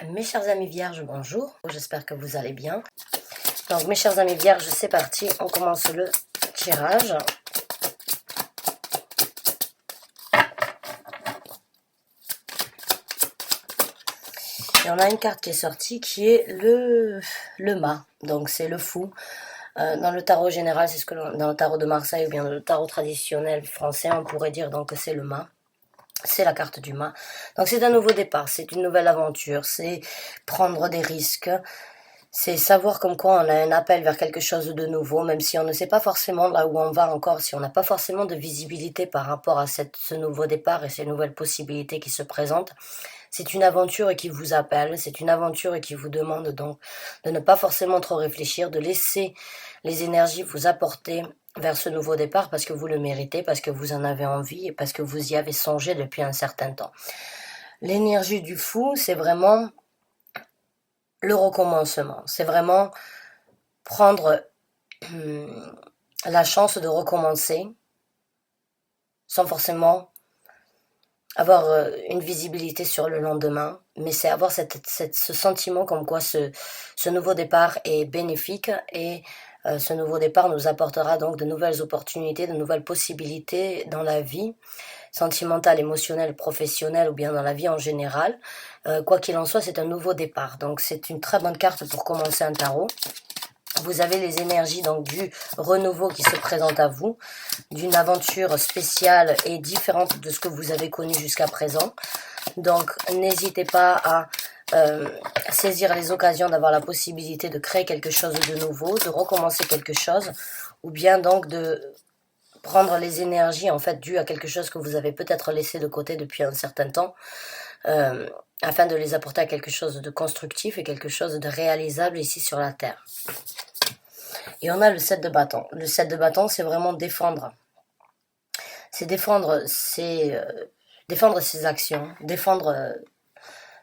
Mes chers amis vierges, bonjour, j'espère que vous allez bien. Donc mes chers amis vierges, c'est parti, on commence le tirage. Et on a une carte qui est sortie qui est le mât, donc c'est le fou. Dans le tarot général, c'est ce que dans le tarot de Marseille ou bien dans le tarot traditionnel français, on pourrait dire donc que c'est le mât. C'est la carte du mât. Donc c'est un nouveau départ, c'est une nouvelle aventure, c'est prendre des risques, c'est savoir comme quoi on a un appel vers quelque chose de nouveau, même si on ne sait pas forcément là où on va encore, si on n'a pas forcément de visibilité par rapport à ce nouveau départ et ces nouvelles possibilités qui se présentent. C'est une aventure qui vous appelle, c'est une aventure qui vous demande donc de ne pas forcément trop réfléchir, de laisser les énergies vous apporter vers ce nouveau départ parce que vous le méritez, parce que vous en avez envie et parce que vous y avez songé depuis un certain temps. L'énergie du fou, c'est vraiment le recommencement, c'est vraiment prendre la chance de recommencer sans forcément avoir une visibilité sur le lendemain, mais c'est avoir ce sentiment comme quoi ce nouveau départ est bénéfique et ce nouveau départ nous apportera donc de nouvelles opportunités, de nouvelles possibilités dans la vie sentimentale, émotionnelle, professionnelle ou bien dans la vie en général. Quoi qu'il en soit, c'est un nouveau départ. Donc c'est une très bonne carte pour commencer un tarot. Vous avez les énergies donc du renouveau qui se présente à vous, d'une aventure spéciale et différente de ce que vous avez connu jusqu'à présent. Donc n'hésitez pas à saisir les occasions d'avoir la possibilité de créer quelque chose de nouveau, de recommencer quelque chose, ou bien donc de prendre les énergies en fait dues à quelque chose que vous avez peut-être laissé de côté depuis un certain temps, afin de les apporter à quelque chose de constructif et quelque chose de réalisable ici sur la Terre. Et on a le 7 de bâton. Le 7 de bâton, c'est vraiment défendre. C'est défendre ses actions, défendre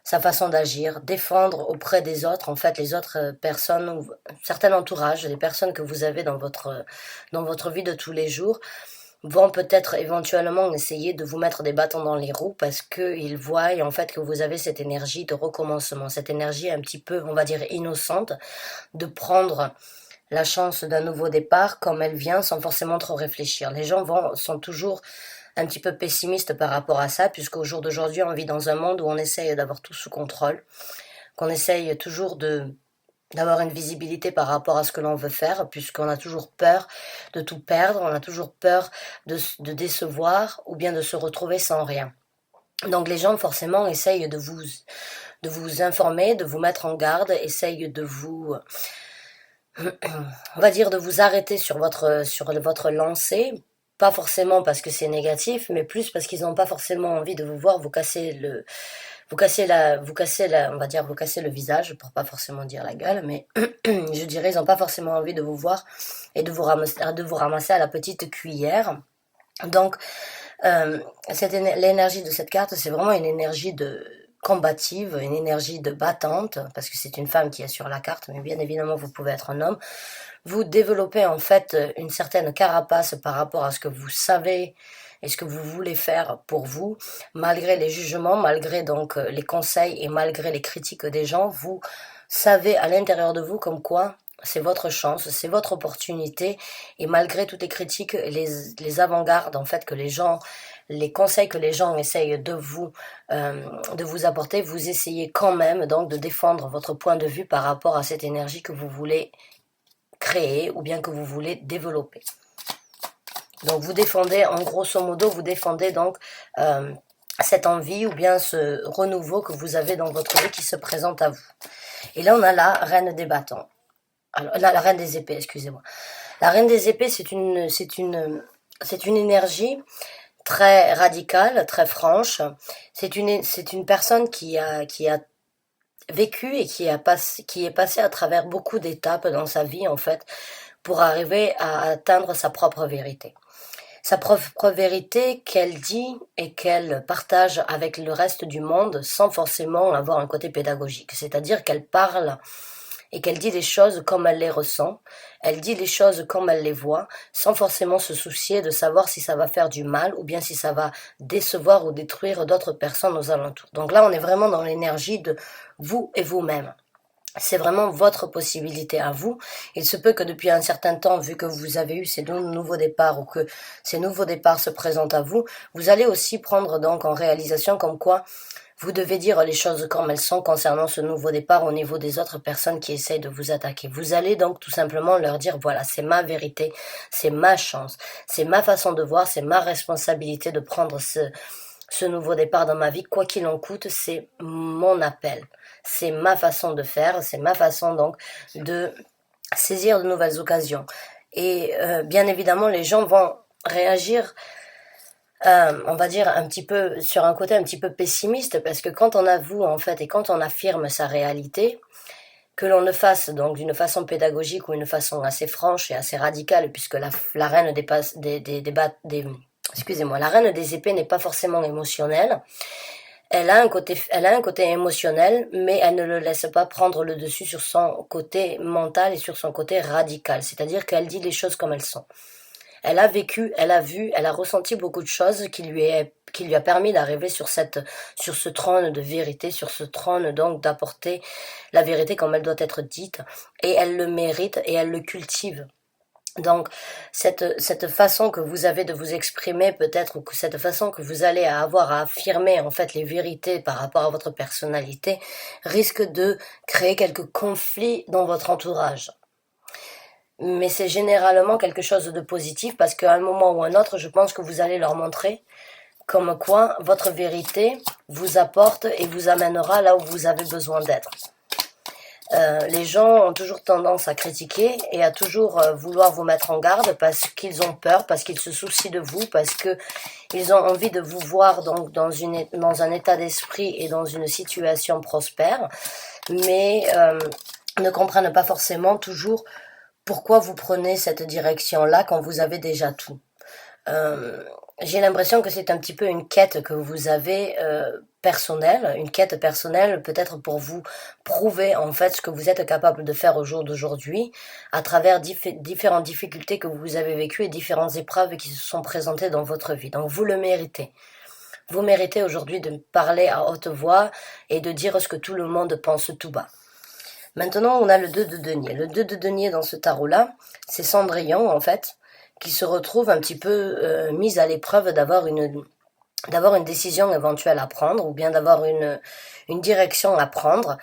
sa façon d'agir, défendre auprès des autres, en fait, les autres personnes, ou certains entourages, les personnes que vous avez dans votre vie de tous les jours, vont peut-être éventuellement essayer de vous mettre des bâtons dans les roues parce qu'ils voient en fait que vous avez cette énergie de recommencement, cette énergie un petit peu, on va dire, innocente, de prendre la chance d'un nouveau départ comme elle vient sans forcément trop réfléchir. Les gens sont toujours un petit peu pessimistes par rapport à ça, puisqu'au jour d'aujourd'hui, on vit dans un monde où on essaye d'avoir tout sous contrôle, qu'on essaye toujours d'avoir une visibilité par rapport à ce que l'on veut faire, puisqu'on a toujours peur de tout perdre, on a toujours peur de décevoir ou bien de se retrouver sans rien. Donc les gens forcément essayent de vous informer, de vous mettre en garde, essayent de vous, on va dire, de vous arrêter sur votre lancée, pas forcément parce que c'est négatif, mais plus parce qu'ils n'ont pas forcément envie de vous voir vous casser on va dire, vous casser le visage, pour pas forcément dire la gueule, mais je dirais, ils n'ont pas forcément envie de vous voir et de vous ramasser à la petite cuillère. Donc, l'énergie de cette carte, c'est vraiment une énergie de combative, une énergie de battante, parce que c'est une femme qui est sur la carte, mais bien évidemment, vous pouvez être un homme. Vous développez en fait une certaine carapace par rapport à ce que vous savez et ce que vous voulez faire pour vous, malgré les jugements, malgré donc les conseils et malgré les critiques des gens, vous savez à l'intérieur de vous comme quoi c'est votre chance, c'est votre opportunité, et malgré toutes les critiques, les avant-gardes en fait que les gens, les conseils que les gens essayent de vous apporter, vous essayez quand même donc de défendre votre point de vue par rapport à cette énergie que vous voulez créer ou bien que vous voulez développer. Donc vous défendez, en grosso modo, vous défendez donc cette envie ou bien ce renouveau que vous avez dans votre vie qui se présente à vous. Et là on a la reine des bâtons. Alors, la reine des épées, excusez-moi. La reine des épées, c'est une énergie très radicale, très franche. C'est une personne qui a vécu et qui est passée à travers beaucoup d'étapes dans sa vie, en fait, pour arriver à atteindre sa propre vérité. Sa propre vérité qu'elle dit et qu'elle partage avec le reste du monde sans forcément avoir un côté pédagogique. C'est-à-dire qu'elle parle et qu'elle dit les choses comme elle les ressent, elle dit les choses comme elle les voit, sans forcément se soucier de savoir si ça va faire du mal ou bien si ça va décevoir ou détruire d'autres personnes aux alentours. Donc là, on est vraiment dans l'énergie de vous et vous-même. C'est vraiment votre possibilité à vous. Il se peut que depuis un certain temps, vu que vous avez eu ces nouveaux départs ou que ces nouveaux départs se présentent à vous, vous allez aussi prendre donc en réalisation comme quoi vous devez dire les choses comme elles sont concernant ce nouveau départ au niveau des autres personnes qui essayent de vous attaquer. Vous allez donc tout simplement leur dire, voilà, c'est ma vérité, c'est ma chance, c'est ma façon de voir, c'est ma responsabilité de prendre ce nouveau départ dans ma vie, quoi qu'il en coûte, c'est mon appel. C'est ma façon de faire, c'est ma façon donc de saisir de nouvelles occasions. Et bien évidemment, les gens vont réagir, on va dire, un petit peu sur un côté un petit peu pessimiste, parce que quand on avoue en fait et quand on affirme sa réalité, que l'on le fasse donc d'une façon pédagogique ou une façon assez franche et assez radicale, puisque la reine excusez-moi, la reine des épées n'est pas forcément émotionnelle. Elle a un côté émotionnel, mais elle ne le laisse pas prendre le dessus sur son côté mental et sur son côté radical. C'est-à-dire qu'elle dit les choses comme elles sont. Elle a vécu, elle a vu, elle a ressenti beaucoup de choses qui lui a permis d'arriver sur ce trône de vérité, sur ce trône donc d'apporter la vérité comme elle doit être dite. Et elle le mérite et elle le cultive. Donc, cette façon que vous avez de vous exprimer peut-être, ou que cette façon que vous allez avoir à affirmer en fait les vérités par rapport à votre personnalité, risque de créer quelques conflits dans votre entourage. Mais c'est généralement quelque chose de positif parce qu'à un moment ou un autre, je pense que vous allez leur montrer comme quoi votre vérité vous apporte et vous amènera là où vous avez besoin d'être. Les gens ont toujours tendance à critiquer et à toujours vouloir vous mettre en garde parce qu'ils ont peur, parce qu'ils se soucient de vous, parce qu'ils ont envie de vous voir donc dans un état d'esprit et dans une situation prospère, mais ne comprennent pas forcément toujours pourquoi vous prenez cette direction-là quand vous avez déjà tout. J'ai l'impression que c'est un petit peu une quête que vous avez personnelle, une quête personnelle peut-être pour vous prouver en fait ce que vous êtes capable de faire au jour d'aujourd'hui à travers différentes difficultés que vous avez vécues et différentes épreuves qui se sont présentées dans votre vie. Donc vous le méritez. Vous méritez aujourd'hui de parler à haute voix et de dire ce que tout le monde pense tout bas. Maintenant, on a le 2 de denier. Le 2 de denier dans ce tarot-là, c'est Cendrillon en fait, qui se retrouve un petit peu mise à l'épreuve d'avoir une décision éventuelle à prendre ou bien d'avoir une direction à prendre.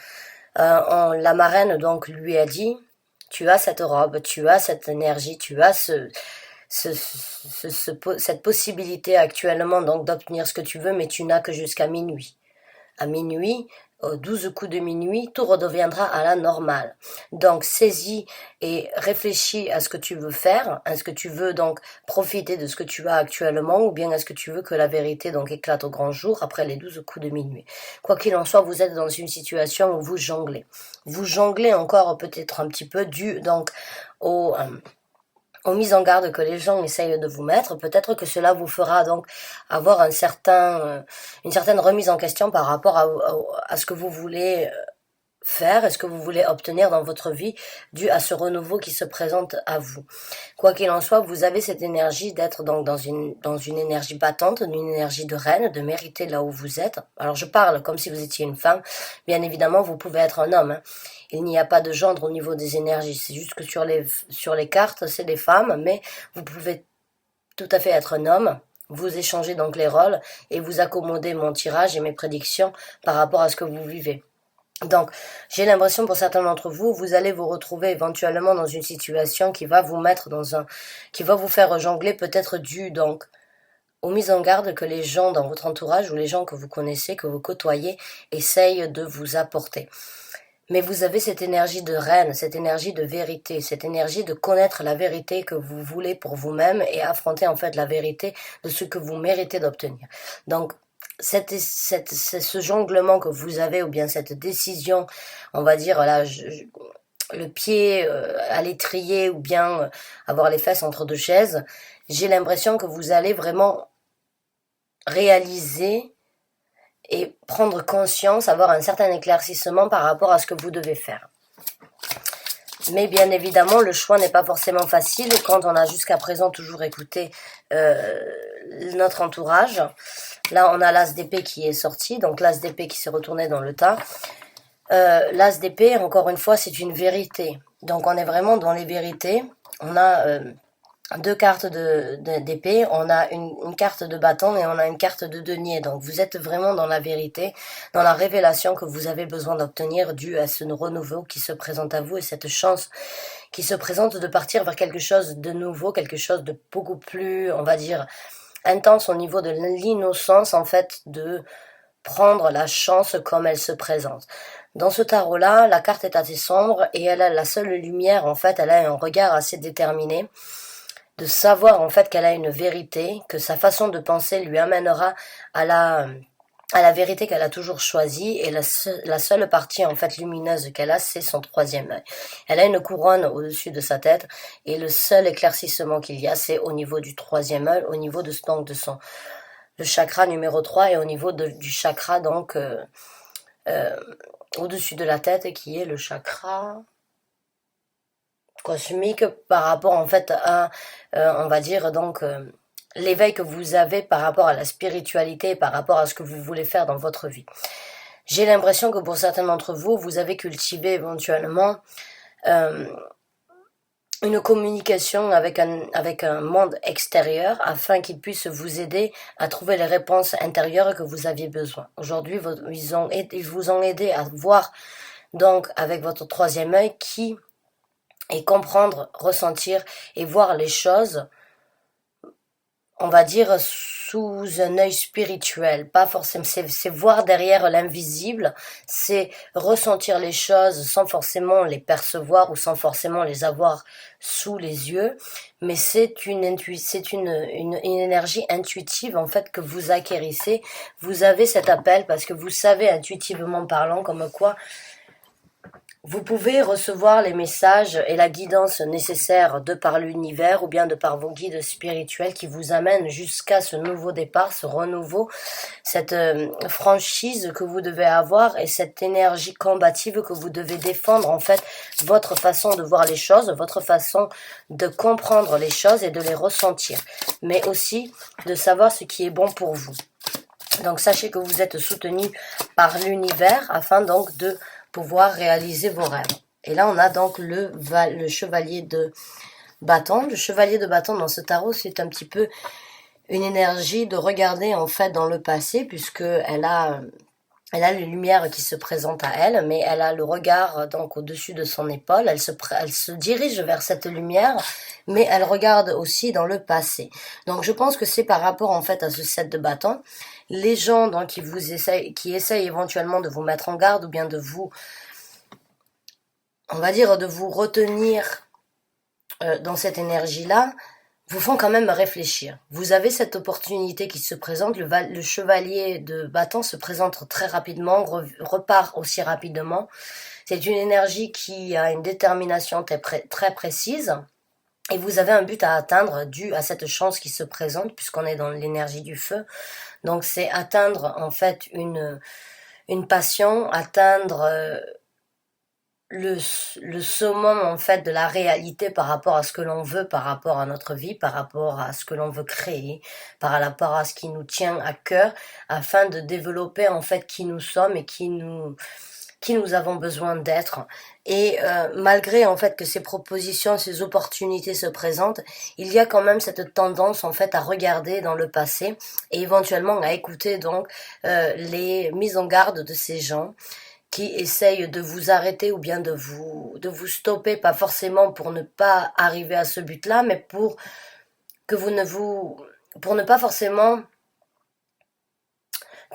La marraine donc lui a dit, tu as cette robe, tu as cette énergie, tu as cette possibilité actuellement donc d'obtenir ce que tu veux, mais tu n'as que jusqu'à minuit. À minuit, 12 coups de minuit, tout redeviendra à la normale. Donc, saisis et réfléchis à ce que tu veux faire, à ce que tu veux donc profiter de ce que tu as actuellement, ou bien est-ce que tu veux que la vérité donc éclate au grand jour après les 12 coups de minuit. Quoi qu'il en soit, vous êtes dans une situation où vous jonglez. Vous jonglez encore peut-être un petit peu dû donc aux mises en garde que les gens essayent de vous mettre, peut-être que cela vous fera donc avoir une certaine remise en question par rapport à ce que vous voulez faire et ce que vous voulez obtenir dans votre vie dû à ce renouveau qui se présente à vous. Quoi qu'il en soit, vous avez cette énergie d'être donc dans une énergie battante, une énergie de reine, de mériter là où vous êtes. Alors je parle comme si vous étiez une femme, bien évidemment vous pouvez être un homme, hein. Il n'y a pas de gendre au niveau des énergies, c'est juste que sur les cartes c'est des femmes, mais vous pouvez tout à fait être un homme. Vous échangez donc les rôles et vous accommodez mon tirage et mes prédictions par rapport à ce que vous vivez. Donc, j'ai l'impression pour certains d'entre vous, vous allez vous retrouver éventuellement dans une situation qui va vous mettre qui va vous faire jongler peut-être dû donc aux mises en garde que les gens dans votre entourage ou les gens que vous connaissez, que vous côtoyez, essayent de vous apporter. Mais vous avez cette énergie de reine, cette énergie de vérité, cette énergie de connaître la vérité que vous voulez pour vous-même et affronter en fait la vérité de ce que vous méritez d'obtenir. Donc, ce jonglement que vous avez ou bien cette décision, on va dire là, le pied à l'étrier ou bien avoir les fesses entre deux chaises, j'ai l'impression que vous allez vraiment réaliser et prendre conscience, avoir un certain éclaircissement par rapport à ce que vous devez faire. Mais bien évidemment, le choix n'est pas forcément facile quand on a jusqu'à présent toujours écouté notre entourage. Là, on a l'as d'épée qui est sorti, donc l'as d'épée qui s'est retourné dans le tas. L'as d'épée, encore une fois, c'est une vérité. Donc on est vraiment dans les vérités. On a deux cartes d'épée, on a une carte de bâton et on a une carte de denier. Donc vous êtes vraiment dans la vérité, dans la révélation que vous avez besoin d'obtenir dû à ce renouveau qui se présente à vous et cette chance qui se présente de partir vers quelque chose de nouveau, quelque chose de beaucoup plus, on va dire, intense au niveau de l'innocence, en fait, de prendre la chance comme elle se présente. Dans ce tarot-là, la carte est assez sombre et elle a la seule lumière, en fait, elle a un regard assez déterminé, de savoir en fait qu'elle a une vérité, que sa façon de penser lui amènera à la vérité qu'elle a toujours choisie, et la seule partie en fait lumineuse qu'elle a, c'est son troisième œil. Elle a une couronne au-dessus de sa tête, et le seul éclaircissement qu'il y a, c'est au niveau du troisième œil, au niveau de son le chakra numéro 3, et au niveau du chakra donc au-dessus de la tête, qui est le chakra cosmique par rapport en fait à, on va dire donc l'éveil que vous avez par rapport à la spiritualité, par rapport à ce que vous voulez faire dans votre vie. J'ai l'impression que pour certains d'entre vous, vous avez cultivé éventuellement une communication avec un monde extérieur afin qu'il puisse vous aider à trouver les réponses intérieures que vous aviez besoin. Aujourd'hui, ils vous ont aidé à voir donc avec votre troisième œil et comprendre, ressentir et voir les choses, on va dire, sous un œil spirituel. Pas forcément, c'est voir derrière l'invisible, c'est ressentir les choses sans forcément les percevoir ou sans forcément les avoir sous les yeux, mais c'est une énergie intuitive en fait que vous acquérissez. Vous avez cet appel parce que vous savez intuitivement parlant comme quoi vous pouvez recevoir les messages et la guidance nécessaire de par l'univers ou bien de par vos guides spirituels qui vous amènent jusqu'à ce nouveau départ, ce renouveau, cette franchise que vous devez avoir et cette énergie combative que vous devez défendre, en fait, votre façon de voir les choses, votre façon de comprendre les choses et de les ressentir, mais aussi de savoir ce qui est bon pour vous. Donc sachez que vous êtes soutenu par l'univers afin donc de pouvoir réaliser vos rêves. Et là, on a donc le chevalier de bâton. Le chevalier de bâton dans ce tarot, c'est un petit peu une énergie de regarder en fait dans le passé, puisque elle a les lumières qui se présentent à elle, mais elle a le regard donc au-dessus de son épaule. Elle se dirige vers cette lumière, mais elle regarde aussi dans le passé. Donc je pense que c'est par rapport en fait à ce 7 de bâton. Les gens donc qui essayent éventuellement de vous mettre en garde ou bien de vous, on va dire, de vous retenir dans cette énergie-là, vous font quand même réfléchir. Vous avez cette opportunité qui se présente, le chevalier de bâton se présente très rapidement, repart aussi rapidement. C'est une énergie qui a une détermination très précise. Et vous avez un but à atteindre dû à cette chance qui se présente, puisqu'on est dans l'énergie du feu. Donc c'est atteindre en fait une passion, atteindre le summum en fait de la réalité par rapport à ce que l'on veut, par rapport à notre vie, par rapport à ce que l'on veut créer, par rapport à ce qui nous tient à cœur, afin de développer en fait qui nous sommes et qui nous avons besoin d'être. Et malgré en fait que ces propositions, ces opportunités se présentent, il y a quand même cette tendance en fait à regarder dans le passé et éventuellement à écouter donc les mises en garde de ces gens qui essayent de vous arrêter ou bien de vous stopper, pas forcément pour ne pas arriver à ce but-là, mais pour ne pas forcément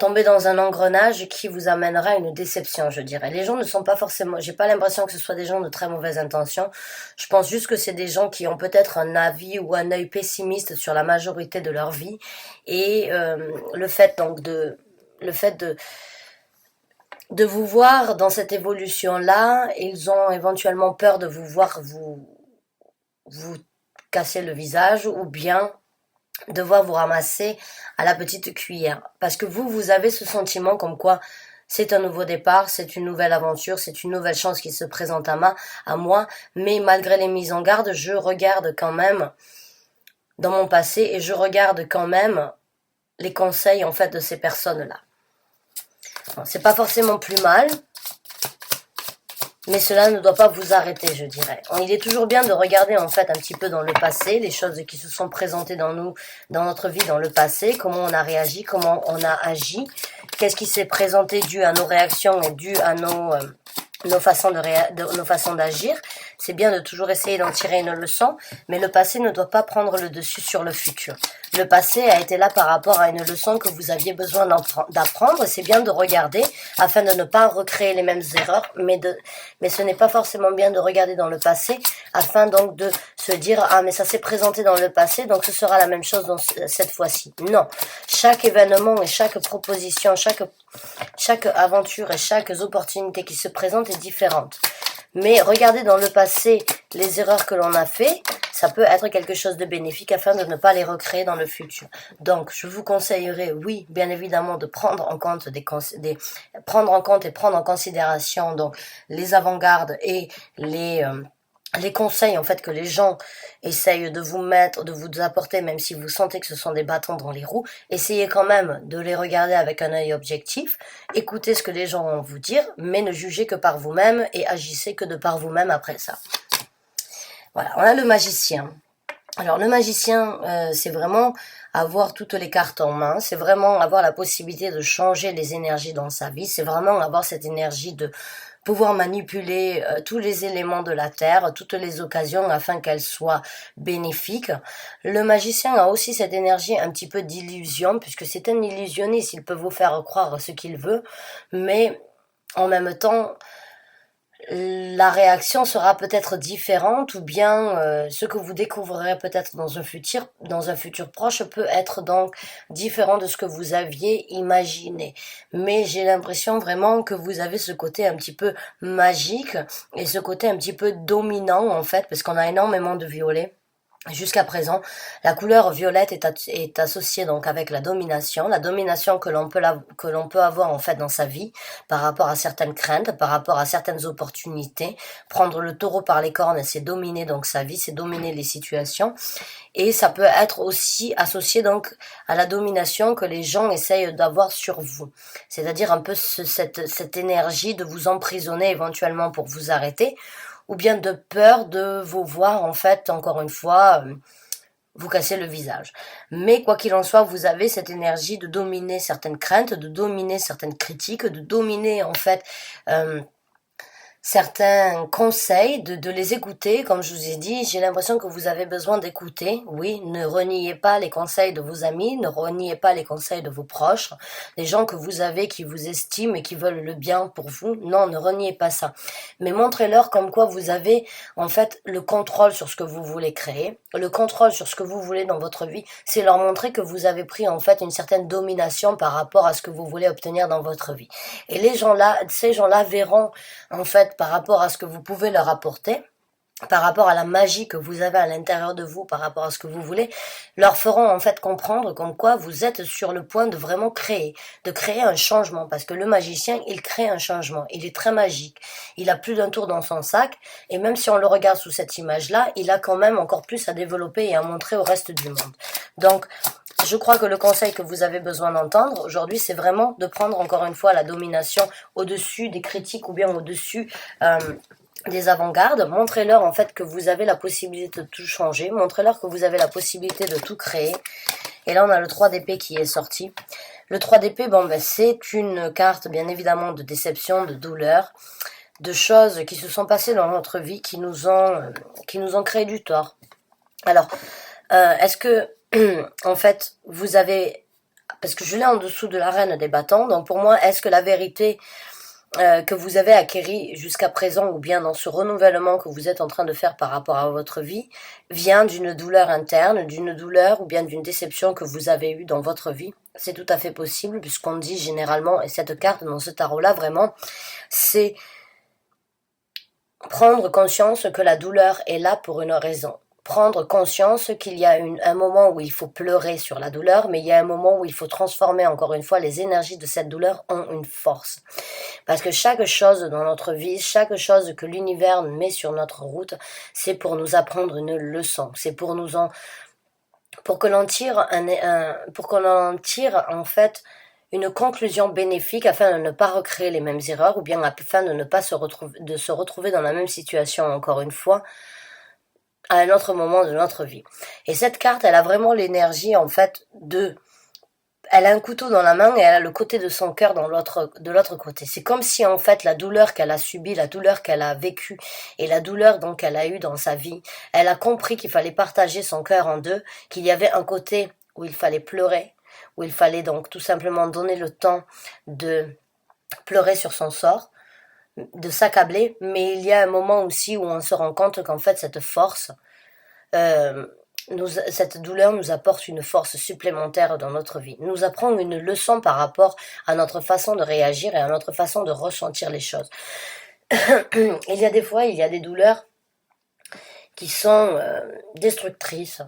tomber dans un engrenage qui vous amènera à une déception, je dirais. Les gens ne sont pas forcément, j'ai pas l'impression que ce soit des gens de très mauvaise intention. Je pense juste que c'est des gens qui ont peut-être un avis ou un œil pessimiste sur la majorité de leur vie. Et le fait de vous voir dans cette évolution-là, ils ont éventuellement peur de vous voir vous casser le visage ou bien devoir vous ramasser à la petite cuillère. Parce que vous avez ce sentiment comme quoi c'est un nouveau départ, c'est une nouvelle aventure, c'est une nouvelle chance qui se présente à moi, mais malgré les mises en garde, je regarde quand même dans mon passé et je regarde quand même les conseils en fait de ces personnes-là. Bon, c'est pas forcément plus mal, mais cela ne doit pas vous arrêter, je dirais. Il est toujours bien de regarder en fait un petit peu dans le passé, les choses qui se sont présentées dans nous, dans notre vie dans le passé, comment on a réagi, comment on a agi, qu'est-ce qui s'est présenté dû à nos réactions et dû à nos façons d'agir. C'est bien de toujours essayer d'en tirer une leçon, mais le passé ne doit pas prendre le dessus sur le futur. Le passé a été là par rapport à une leçon que vous aviez besoin d'apprendre. C'est bien de regarder afin de ne pas recréer les mêmes erreurs, mais ce n'est pas forcément bien de regarder dans le passé afin donc de se dire « Ah, mais ça s'est présenté dans le passé, donc ce sera la même chose dans cette fois-ci. » Non, chaque événement et chaque proposition, chaque aventure et chaque opportunité qui se présente est différente. Mais regarder dans le passé les erreurs que l'on a fait, ça peut être quelque chose de bénéfique afin de ne pas les recréer dans le futur. Donc, je vous conseillerais, oui, bien évidemment, de prendre en compte prendre en compte et prendre en considération donc les avant-gardes et les conseils en fait que les gens essayent de vous mettre, de vous apporter, même si vous sentez que ce sont des bâtons dans les roues, essayez quand même de les regarder avec un œil objectif, écoutez ce que les gens vont vous dire, mais ne jugez que par vous-même et agissez que de par vous-même après ça. Voilà, on a le magicien. Alors le magicien, c'est vraiment avoir toutes les cartes en main, c'est vraiment avoir la possibilité de changer les énergies dans sa vie, c'est vraiment avoir cette énergie de pouvoir manipuler tous les éléments de la terre, toutes les occasions afin qu'elles soient bénéfiques. Le magicien a aussi cette énergie un petit peu d'illusion, puisque c'est un illusionniste, il peut vous faire croire ce qu'il veut, mais en même temps, la réaction sera peut-être différente ou bien ce que vous découvrirez peut-être dans un futur proche peut être donc différent de ce que vous aviez imaginé. Mais j'ai l'impression vraiment que vous avez ce côté un petit peu magique et ce côté un petit peu dominant en fait, parce qu'on a énormément de violets. Jusqu'à présent, la couleur violette est associée donc avec la domination que l'on peut avoir en fait dans sa vie par rapport à certaines craintes, par rapport à certaines opportunités. Prendre le taureau par les cornes, c'est dominer donc sa vie, c'est dominer les situations, et ça peut être aussi associé donc à la domination que les gens essayent d'avoir sur vous, c'est-à-dire un peu cette énergie de vous emprisonner éventuellement pour vous arrêter, ou bien de peur de vous voir, en fait, encore une fois, vous casser le visage. Mais quoi qu'il en soit, vous avez cette énergie de dominer certaines craintes, de dominer certaines critiques, de dominer, en fait, certains conseils, de les écouter. Comme je vous ai dit, j'ai l'impression que vous avez besoin d'écouter. Oui, ne reniez pas les conseils de vos amis, ne reniez pas les conseils de vos proches, les gens que vous avez, qui vous estiment et qui veulent le bien pour vous. Non, ne reniez pas ça. Mais montrez-leur comme quoi vous avez en fait le contrôle sur ce que vous voulez créer, le contrôle sur ce que vous voulez dans votre vie. C'est leur montrer que vous avez pris en fait une certaine domination par rapport à ce que vous voulez obtenir dans votre vie. Et ces gens-là verront en fait par rapport à ce que vous pouvez leur apporter, par rapport à la magie que vous avez à l'intérieur de vous, par rapport à ce que vous voulez, leur feront en fait comprendre comme quoi vous êtes sur le point de vraiment créer un changement, parce que le magicien, il crée un changement, il est très magique, il a plus d'un tour dans son sac, et même si on le regarde sous cette image-là, il a quand même encore plus à développer et à montrer au reste du monde. Donc, je crois que le conseil que vous avez besoin d'entendre aujourd'hui, c'est vraiment de prendre encore une fois la domination au-dessus des critiques ou bien au-dessus des avant-gardes. Montrez-leur en fait que vous avez la possibilité de tout changer, montrez-leur que vous avez la possibilité de tout créer. Et là, on a le 3 d'épée qui est sorti. Le 3 d'épée, c'est une carte bien évidemment de déception, de douleur, de choses qui se sont passées dans notre vie, qui nous ont créé du tort. Alors, est-ce que en fait, vous avez, parce que je l'ai en dessous de la reine des bâtons, donc pour moi, est-ce que la vérité que vous avez acquérie jusqu'à présent, ou bien dans ce renouvellement que vous êtes en train de faire par rapport à votre vie, vient d'une douleur interne, d'une douleur ou bien d'une déception que vous avez eue dans votre vie? C'est tout à fait possible, puisqu'on dit généralement, et cette carte dans ce tarot-là, vraiment, c'est prendre conscience que la douleur est là pour une raison. prendre conscience qu'il y a un moment où il faut pleurer sur la douleur, mais il y a un moment où il faut transformer encore une fois les énergies de cette douleur en une force. Parce que chaque chose dans notre vie, chaque chose que l'univers met sur notre route, c'est pour nous apprendre une leçon, c'est pour pour que l'on tire pour qu'on en tire en fait une conclusion bénéfique afin de ne pas recréer les mêmes erreurs ou bien afin de ne pas se retrouver dans la même situation encore une fois à un autre moment de notre vie. Et cette carte, elle a vraiment l'énergie en fait elle a un couteau dans la main et elle a le côté de son cœur de l'autre côté. C'est comme si en fait la douleur qu'elle a subie, la douleur qu'elle a vécue et la douleur donc qu'elle a eue dans sa vie, elle a compris qu'il fallait partager son cœur en deux, qu'il y avait un côté où il fallait pleurer, où il fallait donc tout simplement donner le temps de pleurer sur son sort, de s'accabler, mais il y a un moment aussi où on se rend compte qu'en fait cette force, cette douleur nous apporte une force supplémentaire dans notre vie, nous apprend une leçon par rapport à notre façon de réagir et à notre façon de ressentir les choses. Il y a des fois, il y a des douleurs qui sont destructrices.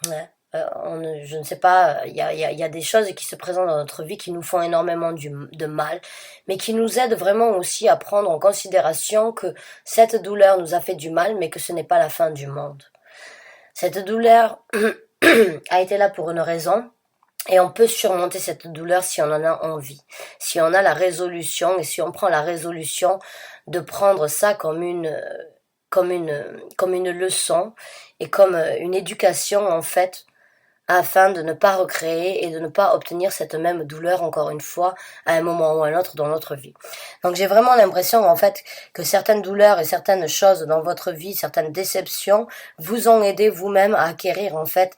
Ouais. Je ne sais pas, il y a des choses qui se présentent dans notre vie qui nous font énormément de mal, mais qui nous aident vraiment aussi à prendre en considération que cette douleur nous a fait du mal, mais que ce n'est pas la fin du monde. Cette douleur a été là pour une raison, et on peut surmonter cette douleur si on en a envie, si on a la résolution, et si on prend la résolution de prendre ça comme une leçon, et comme une éducation en fait, afin de ne pas recréer et de ne pas obtenir cette même douleur encore une fois à un moment ou à un autre dans notre vie. Donc j'ai vraiment l'impression en fait que certaines douleurs et certaines choses dans votre vie, certaines déceptions vous ont aidé vous-même à acquérir en fait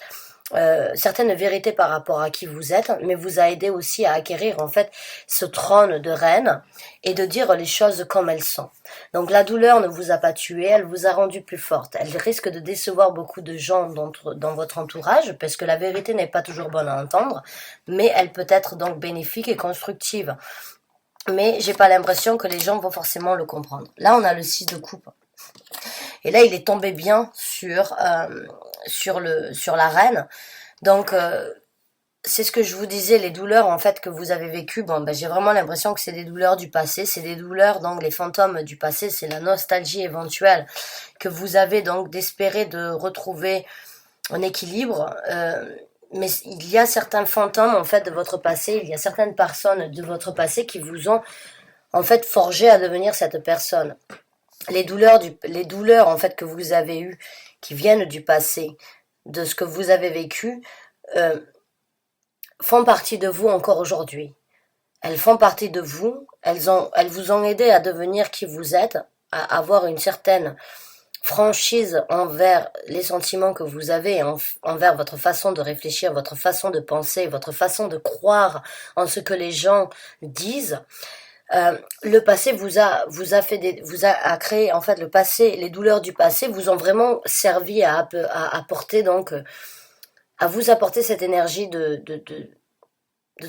certaines vérités par rapport à qui vous êtes, mais vous a aidé aussi à acquérir en fait ce trône de reine et de dire les choses comme elles sont. Donc la douleur ne vous a pas tué, elle vous a rendu plus forte. Elle risque de décevoir beaucoup de gens dans votre entourage, parce que la vérité n'est pas toujours bonne à entendre, mais elle peut être donc bénéfique et constructive. Mais j'ai pas l'impression que les gens vont forcément le comprendre. Là, on a le 6 de coupe. Et là, il est tombé bien sur la reine. Donc, c'est ce que je vous disais, les douleurs en fait que vous avez vécues, j'ai vraiment l'impression que c'est des douleurs du passé, c'est des douleurs, donc les fantômes du passé, c'est la nostalgie éventuelle que vous avez donc d'espérer de retrouver un équilibre. Mais il y a certains fantômes en fait de votre passé, il y a certaines personnes de votre passé qui vous ont en fait forgé à devenir cette personne. Les douleurs en fait que vous avez eues, qui viennent du passé, de ce que vous avez vécu, font partie de vous encore aujourd'hui. Elles font partie de vous, elles vous ont aidé à devenir qui vous êtes, à avoir une certaine franchise envers les sentiments que vous avez, envers votre façon de réfléchir, votre façon de penser, votre façon de croire en ce que les gens disent. Le passé vous a créé, en fait, le passé, les douleurs du passé vous ont vraiment servi à apporter donc, à vous apporter cette énergie de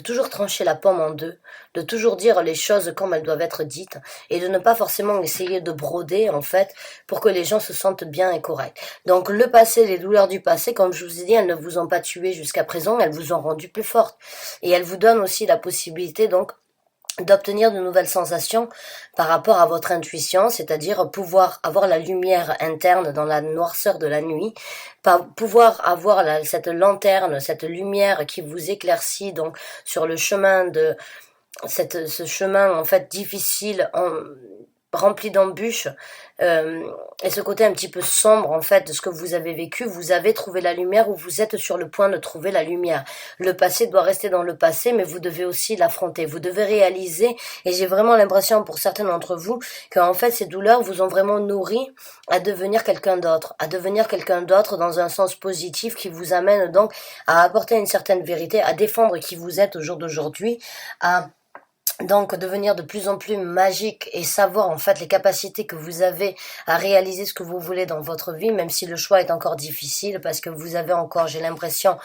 toujours trancher la pomme en deux, de toujours dire les choses comme elles doivent être dites, et de ne pas forcément essayer de broder, en fait, pour que les gens se sentent bien et corrects. Donc le passé, les douleurs du passé, comme je vous ai dit, elles ne vous ont pas tué jusqu'à présent, elles vous ont rendu plus forte. Et elles vous donnent aussi la possibilité, donc, d'obtenir de nouvelles sensations par rapport à votre intuition, c'est-à-dire pouvoir avoir la lumière interne dans la noirceur de la nuit, pouvoir avoir cette lanterne, cette lumière qui vous éclaircit donc sur le chemin ce chemin en fait difficile, rempli d'embûches, et ce côté un petit peu sombre en fait de ce que vous avez vécu, vous avez trouvé la lumière ou vous êtes sur le point de trouver la lumière. Le passé doit rester dans le passé, mais vous devez aussi l'affronter, vous devez réaliser, et j'ai vraiment l'impression pour certains d'entre vous qu'en fait ces douleurs vous ont vraiment nourri à devenir quelqu'un d'autre, dans un sens positif qui vous amène donc à apporter une certaine vérité, à défendre qui vous êtes au jour d'aujourd'hui, à donc devenir de plus en plus magique et savoir en fait les capacités que vous avez à réaliser ce que vous voulez dans votre vie, même si le choix est encore difficile parce que vous avez encore, j'ai l'impression,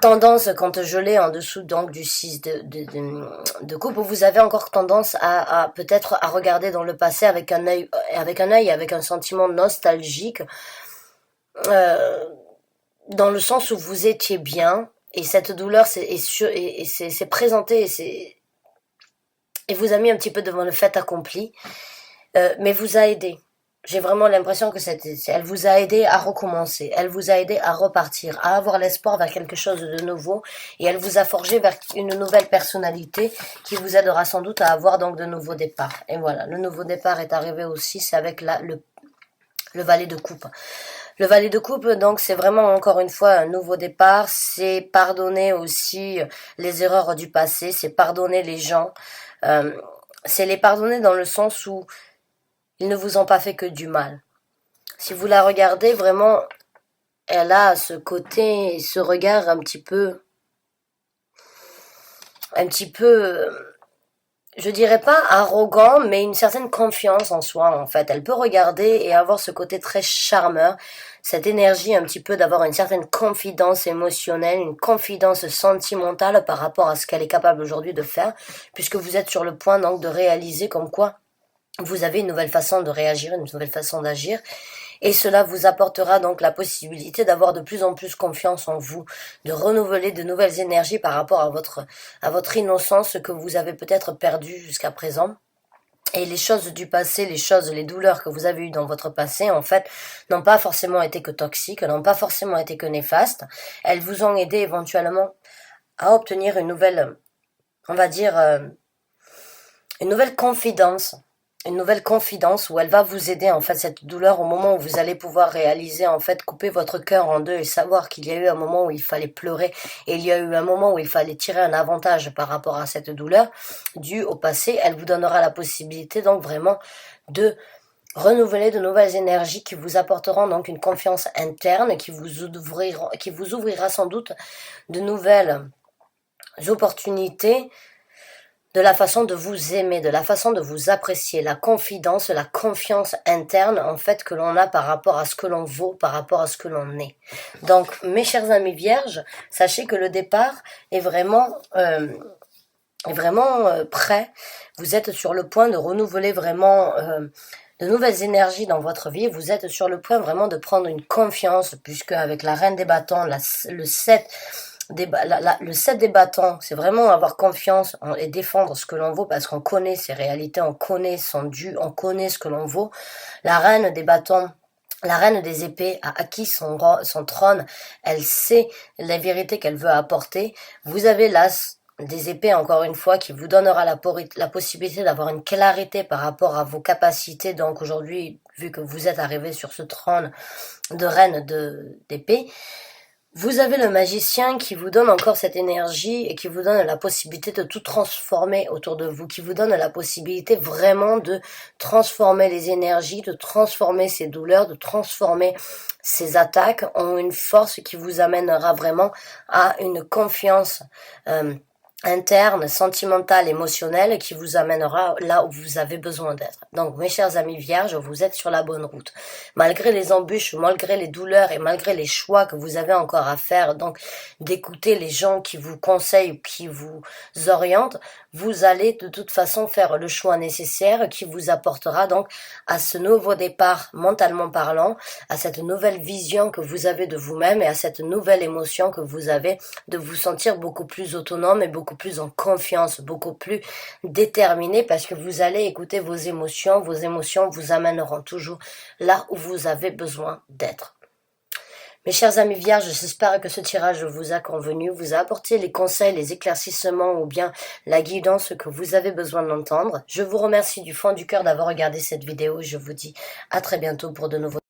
tendance, quand je l'ai en dessous donc du 6 de coupe, vous avez encore tendance à peut-être à regarder dans le passé avec un œil, avec un sentiment nostalgique, dans le sens où vous étiez bien, et cette douleur s'est présentée, et vous a mis un petit peu devant le fait accompli, mais vous a aidé. J'ai vraiment l'impression que elle vous a aidé à recommencer, elle vous a aidé à repartir, à avoir l'espoir vers quelque chose de nouveau, et elle vous a forgé vers une nouvelle personnalité qui vous aidera sans doute à avoir donc de nouveaux départs. Et voilà, le nouveau départ est arrivé aussi, c'est avec le valet de coupe. Le valet de coupe, donc, c'est vraiment encore une fois un nouveau départ, c'est pardonner aussi les erreurs du passé, c'est pardonner les gens, c'est les pardonner dans le sens où ils ne vous ont pas fait que du mal. Si vous la regardez, vraiment, elle a ce côté, ce regard un petit peu, je dirais pas arrogant, mais une certaine confiance en soi, en fait. Elle peut regarder et avoir ce côté très charmeur, cette énergie un petit peu d'avoir une certaine confidence émotionnelle, une confidence sentimentale par rapport à ce qu'elle est capable aujourd'hui de faire, puisque vous êtes sur le point donc de réaliser comme quoi vous avez une nouvelle façon de réagir, une nouvelle façon d'agir, et cela vous apportera donc la possibilité d'avoir de plus en plus confiance en vous, de renouveler de nouvelles énergies par rapport à votre innocence que vous avez peut-être perdue jusqu'à présent. Et les choses du passé, les douleurs que vous avez eues dans votre passé, en fait, n'ont pas forcément été que toxiques, n'ont pas forcément été que néfastes. Elles vous ont aidé éventuellement à obtenir une nouvelle, on va dire, une nouvelle confidence où elle va vous aider, en fait, cette douleur, au moment où vous allez pouvoir réaliser, en fait, couper votre cœur en deux et savoir qu'il y a eu un moment où il fallait pleurer et il y a eu un moment où il fallait tirer un avantage par rapport à cette douleur due au passé. Elle vous donnera la possibilité, donc, vraiment de renouveler de nouvelles énergies qui vous apporteront donc une confiance interne, qui vous ouvrira sans doute de nouvelles opportunités, de la façon de vous aimer, de la façon de vous apprécier, la confidence, la confiance interne en fait que l'on a par rapport à ce que l'on vaut, par rapport à ce que l'on est. Donc mes chers amis vierges, sachez que le départ est vraiment prêt. Vous êtes sur le point de renouveler vraiment de nouvelles énergies dans votre vie. Vous êtes sur le point vraiment de prendre une confiance, puisque avec la reine des bâtons, le 7 le 7 des bâtons, c'est vraiment avoir confiance et défendre ce que l'on vaut, parce qu'on connaît ses réalités, on connaît son dû, on connaît ce que l'on vaut. La reine des bâtons, la reine des épées a acquis son trône, elle sait la vérité qu'elle veut apporter. Vous avez l'as des épées, encore une fois, qui vous donnera la possibilité d'avoir une clarté par rapport à vos capacités. Donc aujourd'hui, vu que vous êtes arrivé sur ce trône de reine d'épée, vous avez le magicien qui vous donne encore cette énergie et qui vous donne la possibilité de tout transformer autour de vous, qui vous donne la possibilité vraiment de transformer les énergies, de transformer ces douleurs, de transformer ces attaques en une force qui vous amènera vraiment à une confiance interne, sentimentale, émotionnelle, qui vous amènera là où vous avez besoin d'être. Donc, mes chers amis vierges, vous êtes sur la bonne route. Malgré les embûches, malgré les douleurs et malgré les choix que vous avez encore à faire, donc d'écouter les gens qui vous conseillent, qui vous orientent, vous allez de toute façon faire le choix nécessaire qui vous apportera donc à ce nouveau départ mentalement parlant, à cette nouvelle vision que vous avez de vous-même et à cette nouvelle émotion que vous avez de vous sentir beaucoup plus autonome et beaucoup plus en confiance, beaucoup plus déterminé, parce que vous allez écouter vos émotions vous amèneront toujours là où vous avez besoin d'être. Mes chers amis vierges, j'espère que ce tirage vous a convenu, vous a apporté les conseils, les éclaircissements ou bien la guidance que vous avez besoin d'entendre. Je vous remercie du fond du cœur d'avoir regardé cette vidéo. Je vous dis à très bientôt pour de nouveaux